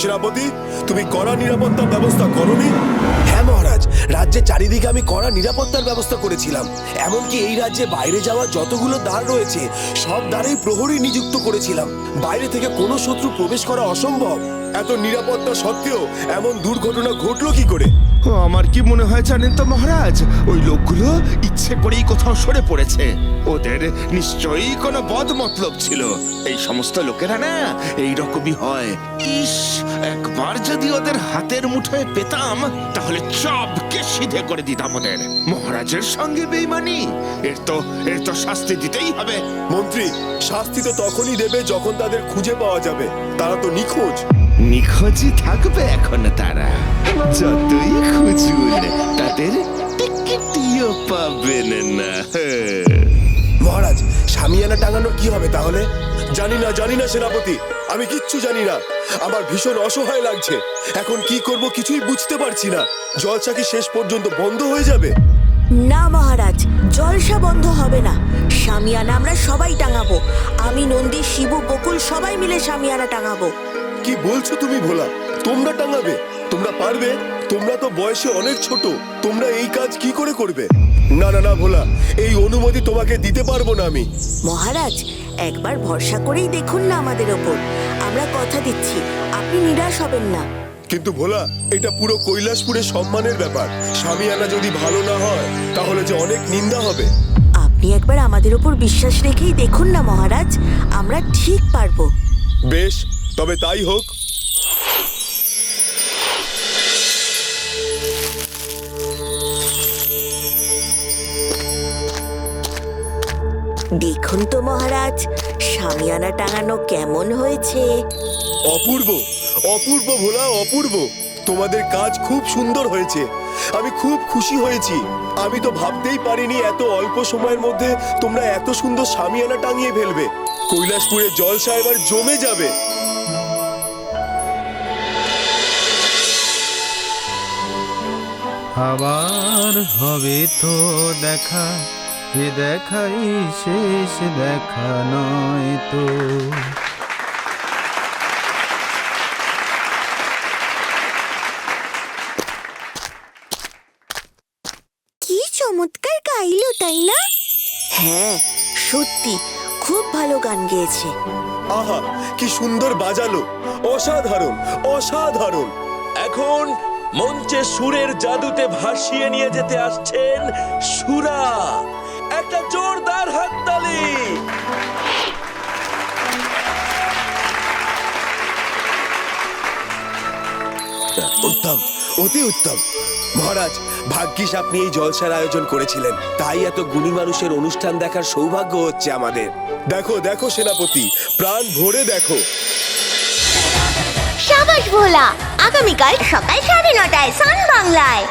সেনাপতি, তুমি কড়া নিরাপত্তার ব্যবস্থা করোনি? হ্যাঁ মহারাজ, রাজ্যের চারিদিকে আমি কড়া নিরাপত্তার ব্যবস্থা করেছিলাম। এমনকি এই রাজ্যে বাইরে যাওয়ার যতগুলো দ্বার রয়েছে সব দ্বারেই প্রহরী নিযুক্ত করেছিলাম। বাইরে থেকে কোনো শত্রু প্রবেশ করা অসম্ভব। এত নিরাপত্তা সত্ত্বেও এমন দুর্ঘটনা ঘটলো কি করে? আমার কি মনে হয় জানেন তো মহারাজ, ওই লোকগুলো ইচ্ছে করেই কোথাও সরে পড়েছে। ওদের নিশ্চয়ই কোনো বদ মতলব ছিল। এই সমস্ত লোকেরা না এইরকমই হয়। ইস, একবার যদি ওদের হাতের মুঠোয় পেতাম তাহলে সবকে সিধে করে দিতাম ওদের। মহারাজের সঙ্গে বেইমানি, এর তো শাস্তি দিতেই হবে। মন্ত্রী, শাস্তি তো তখনই দেবে যখন তাদের খুঁজে পাওয়া যাবে। তারা তো নিখোঁজ। নিখোঁজই থাকবে এখন তারা। যতই খুঁজুন তাদের টিকিটিও পাবেন না। মহারাজ, শামিয়ানা টাঙানোর কি হবে তাহলে? জানি না সেনাপতি, আমি কিচ্ছু জানি না। আমার ভীষণ অসহায় লাগছে। এখন কি করব কিছুই বুঝতে পারছি না। জলসা কি শেষ পর্যন্ত বন্ধ হয়ে যাবে? না মহারাজ, জলসা বন্ধ হবে না। শামিয়ানা আমরা সবাই টাঙাবো। আমি, নন্দী, শিবু, বকুল সবাই মিলে শামিয়ানা টাঙাবো। কি বলছো তুমি ভোলা? তোমরা টাঙাবে? তোমরা পারবে? তোমরা তো বয়সে অনেক ছোট। তোমরা এই কাজ কি করে করবে? না না না ভোলা, এই অনুমতি তোমাকে দিতে পারবো না আমি। মহারাজ, একবার ভরসা করেই দেখুন না আমাদের ওপর। আমরা কথা দিচ্ছি, আপনি নিরাশ হবেন না। কিন্তু ভোলা, এটা পুরো কৈলাসপুরের সম্মানের ব্যাপার। শামিয়ানা যদি ভালো না হয় তাহলে যে অনেক নিন্দা হবে। আপনি একবার আমাদের ওপর বিশ্বাস রেখেই দেখুন না মহারাজ, আমরা ঠিক পারবো। বেশ, তবে তাই হোক। দেখুন তো মহারাজ, শামিয়ানা টাঙানো কেমন হয়েছে। অপূর্ব, অপূর্ব ভোলা, অপূর্ব। তোমাদের কাজ খুব সুন্দর হয়েছে। আমি খুব খুশি হয়েছি। আমি তো ভাবতেই পারিনি এত অল্প সময়ের মধ্যে তোমরা এত সুন্দর শামিয়ানা টাঙিয়ে ফেলবে। কৈলাসপুরে জলসা এবার জমে যাবে। আবার হবে তো দেখা, এ দেখাই শেষ দেখা নয় তো। কি চমৎকার গাইলো, তাই না? হ্যাঁ, সত্যি খুব ভালো গান গেয়েছে। আহা, কি সুন্দর বাজালো! অসাধারণ, অসাধারণ। এখন মঞ্চে সুরের জাদুতে ভাসিয়ে নিয়ে যেতে আসছেন সুরা। একটা জোরদার হাততালি। উত্তম, অতি উত্তম। মহারাজ, ভাগ্যিস আপনি এই জলসার আয়োজন করেছিলেন। তাই এত গুণী মানুষের অনুষ্ঠান দেখার সৌভাগ্য হচ্ছে আমাদের। দেখো দেখো সেনাপতি, প্রাণ ভরে দেখো। সাবাস ভোলা, আগামীকাল সকাল 9:30টায় সান বাংলায়।